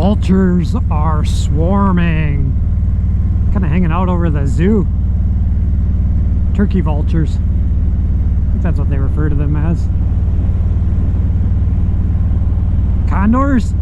vultures are swarming. Kind of hanging out over the zoo. Turkey vultures. I think that's what they refer to them as. Condors?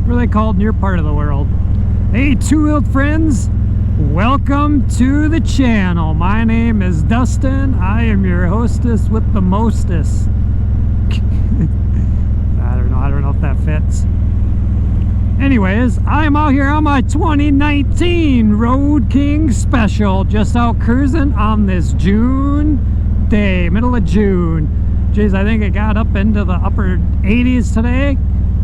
What are they called in your part of the world? Hey, two-wheeled friends, welcome to the channel. My name is Dustin. I am your hostess with the mostest. I don't know if that fits. Anyways, I'm out here on my 2019 Road King Special, just out cruising on this June day, middle of June. Jeez, I think it got up into the upper 80s today.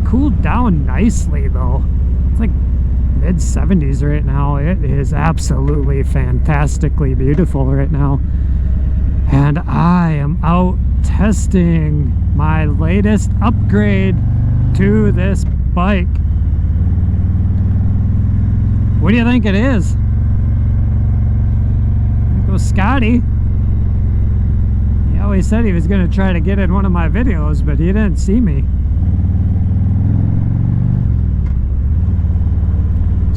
Cooled down nicely though. It's like mid 70s right now. It is absolutely fantastically beautiful right now. And I am out testing my latest upgrade to this bike. What do you think it is? There goes Scotty. He always said he was going to try to get in one of my videos, but he didn't see me.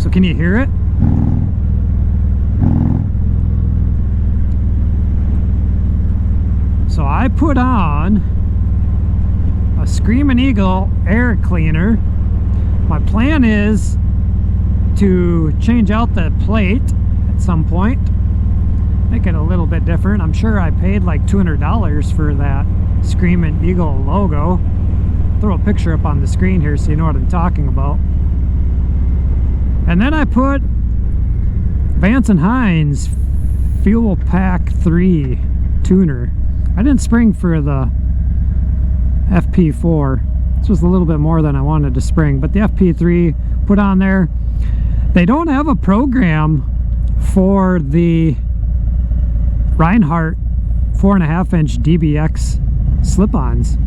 So can you hear it? So I put on a Screamin Eagle air cleaner. My plan is to change out the plate at some point, make it a little bit different. I'm sure I paid like $200 for that Screamin Eagle logo. Throw a picture up on the screen here so you know what I'm talking about. And then I put Vance & Hines FuelPak 3 tuner. I didn't spring for the FP4. This was a little bit more than I wanted to spring, but the FP3 put on there. They don't have a program for the Reinhardt 4.5-inch DBX slip-ons.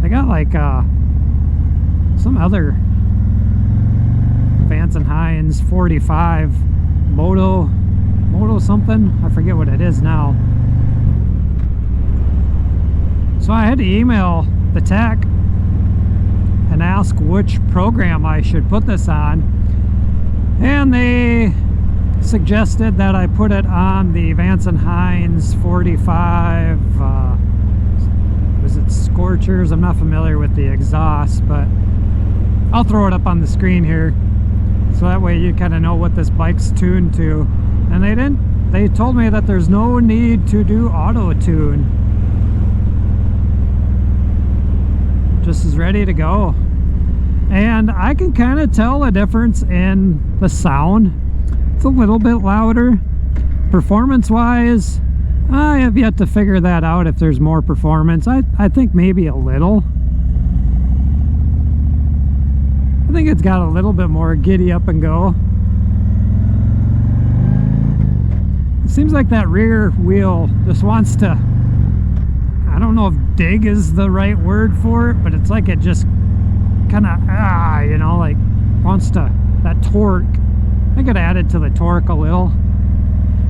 They got like some other Vance & Hines 45 moto something. I forget what it is now. So I had to email the tech and ask which program I should put this on, and they suggested that I put it on the Vance & Hines 45 was it Scorchers? I'm not familiar with the exhaust, but I'll throw it up on the screen here so that way you kind of know what this bike's tuned to. And they told me that there's no need to do auto tune. Just is ready to go. And I can kind of tell a difference in the sound. It's a little bit louder. Performance wise, I have yet to figure that out if there's more performance. I think maybe a little. I think it's got a little bit more giddy up and go. It seems like that rear wheel just wants to, I don't know if dig is the right word for it, but it's like it just kind of, you know, like wants to, that torque. I could add it to the torque a little.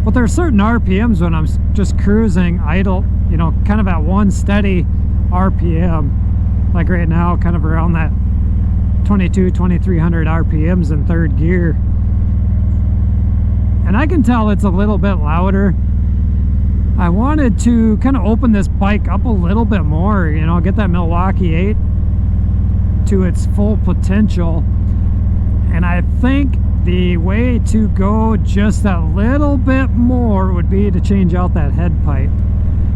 But there are certain RPMs when I'm just cruising idle, you know, kind of at one steady RPM. Like right now, kind of around that 2300 RPMs in third gear. And I can tell it's a little bit louder. I wanted to kind of open this bike up a little bit more, you know, get that Milwaukee 8 to its full potential. And I think the way to go just a little bit more would be to change out that head pipe.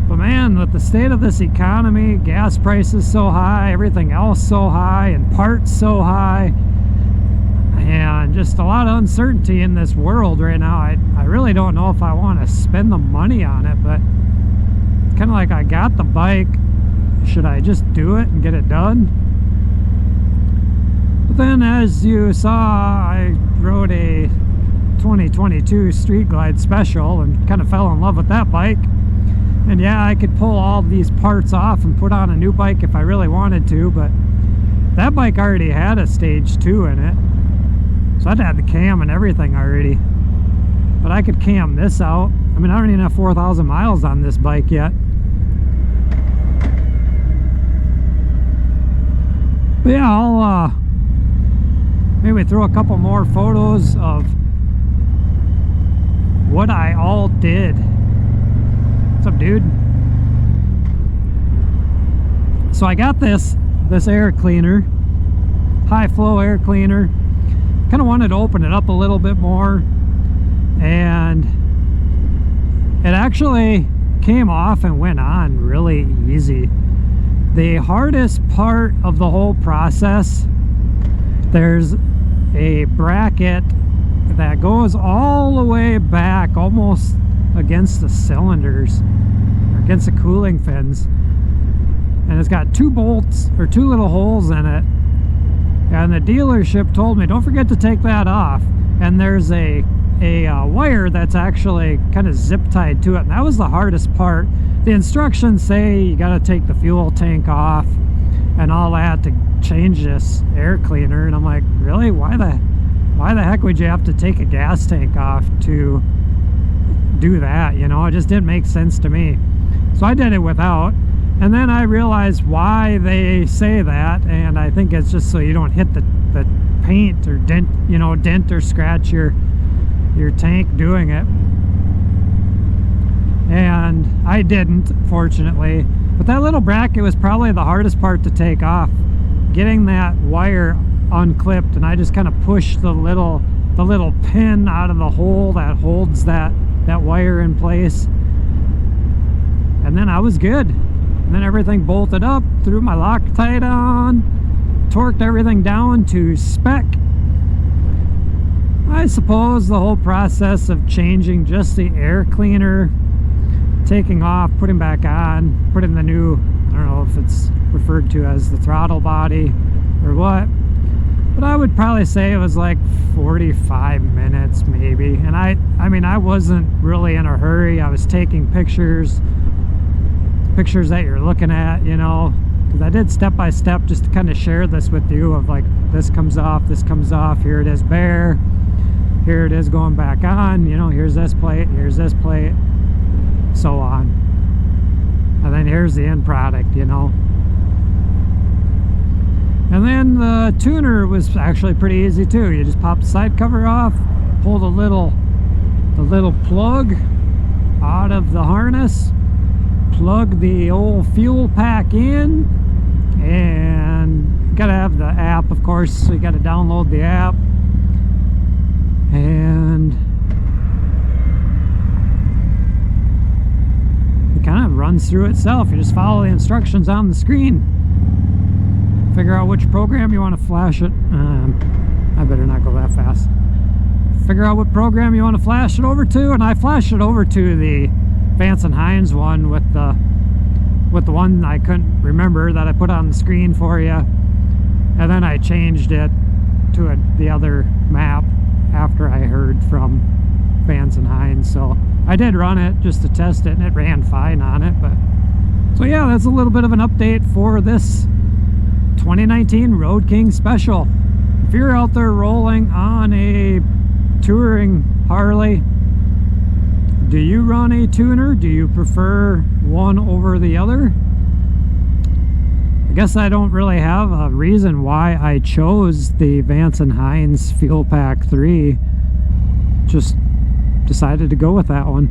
But man, with the state of this economy, gas prices so high, everything else so high, and parts so high, and just a lot of uncertainty in this world right now, I really don't know if I want to spend the money on it. But it's kind of like, I got the bike, should I just do it and get it done? But then, as you saw, I rode a 2022 Street Glide Special and kind of fell in love with that bike. And yeah, I could pull all these parts off and put on a new bike if I really wanted to, but that bike already had a stage 2 in it. So I'd have the cam and everything already. But I could cam this out. I mean, I don't even have 4,000 miles on this bike yet. But yeah, I'll maybe throw a couple more photos of what I all did. What's up, dude? So I got this air cleaner, high flow air cleaner. Kind of wanted to open it up a little bit more, and it actually came off and went on really easy. The hardest part of the whole process, there's a bracket that goes all the way back almost against the cylinders, or against the cooling fins, and it's got two bolts or two little holes in it, and the dealership told me don't forget to take that off. And there's a wire that's actually kind of zip tied to it, and that was the hardest part. The instructions say you got to take the fuel tank off and all that to change this air cleaner, and I'm like, really? Why the heck would you have to take a gas tank off to do that? You know, it just didn't make sense to me. So I did it without, and then I realized why they say that, and I think it's just so you don't hit the paint or dent, you know, dent or scratch your tank doing it. And I didn't, fortunately. But that little bracket was probably the hardest part to take off, getting that wire unclipped, and I just kind of pushed the little pin out of the hole that holds that wire in place, and then I was good. And then everything bolted up, threw my Loctite on, torqued everything down to spec. I suppose the whole process of changing just the air cleaner, taking off, putting back on, putting the new, I don't know if it's referred to as the throttle body or what, but I would probably say it was like 45 minutes maybe. And I mean, I wasn't really in a hurry. I was taking pictures that you're looking at, you know, because I did step by step just to kind of share this with you of like, this comes off, here it is bare, here it is going back on, you know, here's this plate, so on. And then here's the end product, you know. And then the tuner was actually pretty easy too. You just pop the side cover off, pull the little plug out of the harness, plug the old FuelPak in, and you gotta have the app, of course, so you gotta download the app, and it kind of runs through itself. You just follow the instructions on the screen, figure out which program you want to flash it. I better not go that fast. Figure out what program you want to flash it over to, and I flashed it over to the Vance & Hines one with the one I couldn't remember that I put on the screen for you, and then I changed it to the other map after I heard from Vance & Hines. So I did run it just to test it, and it ran fine on it. But so yeah, that's a little bit of an update for this 2019 Road King Special. If you're out there rolling on a touring Harley, do you run a tuner? Do you prefer one over the other? I guess I don't really have a reason why I chose the Vance & Hines FuelPak 3. Just decided to go with that one.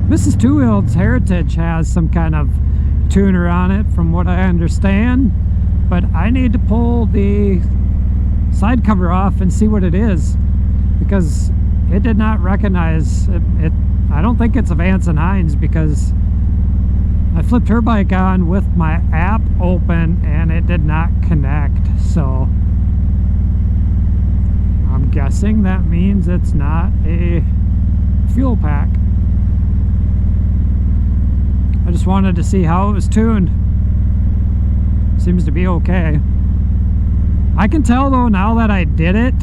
Mrs.TWOWHEELD's Heritage has some kind of tuner on it from what I understand, but I need to pull the side cover off and see what it is, because it did not recognize it. I don't think it's a Vance & Hines, because I flipped her bike on with my app open and it did not connect. So I'm guessing that means it's not a FuelPak. I just wanted to see how it was tuned. Seems to be okay. I can tell though, now that I did it,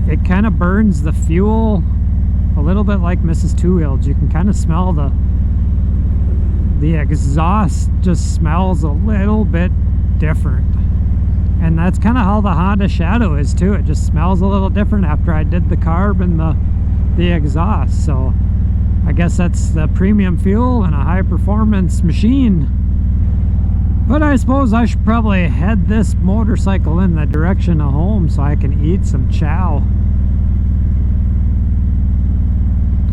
it kind of burns the fuel a little bit like Mrs.TWOWHEELD. You can kind of smell the exhaust just smells a little bit different. And that's kind of how the Honda Shadow is too. It just smells a little different after I did the carb and the exhaust. So I guess that's the premium fuel and a high performance machine. But I suppose I should probably head this motorcycle in the direction of home so I can eat some chow.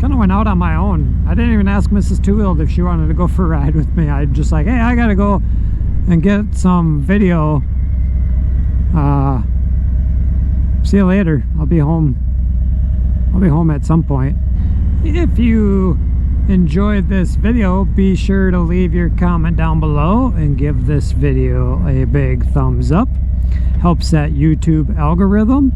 Kind of went out on my own. I didn't even ask Mrs.TWOWHEELD if she wanted to go for a ride with me. I just like, hey, I gotta go and get some video. See you later. I'll be home at some point. If you enjoyed this video, be sure to leave your comment down below and give this video a big thumbs up. Helps that YouTube algorithm.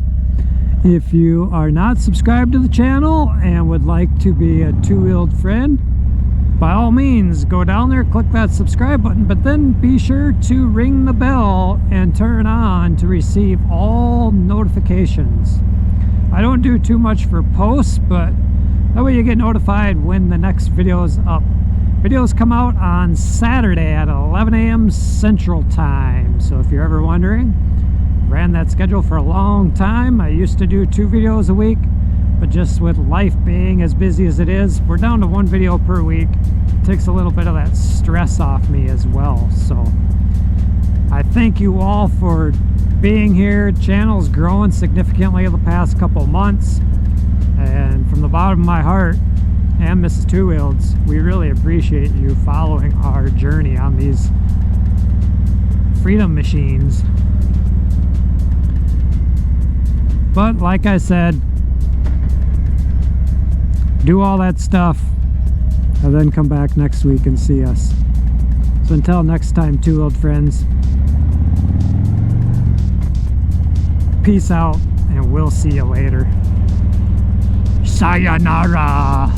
If you are not subscribed to the channel and would like to be a two-wheeled friend, by all means go down there, click that subscribe button, but then be sure to ring the bell and turn on to receive all notifications. I don't do too much for posts, but that way you get notified when the next video is up. Videos come out on Saturday at 11 a.m. Central Time. So if you're ever wondering, ran that schedule for a long time. I used to do 2 videos a week, but just with life being as busy as it is, we're down to 1 video per week. It takes a little bit of that stress off me as well. So I thank you all for being here. Channel's growing significantly the past couple months. And from the bottom of my heart and Mrs.TWOWHEELD's, we really appreciate you following our journey on these freedom machines. But like I said, do all that stuff and then come back next week and see us. So until next time, two-wheeled friends, peace out and we'll see you later. Sayonara.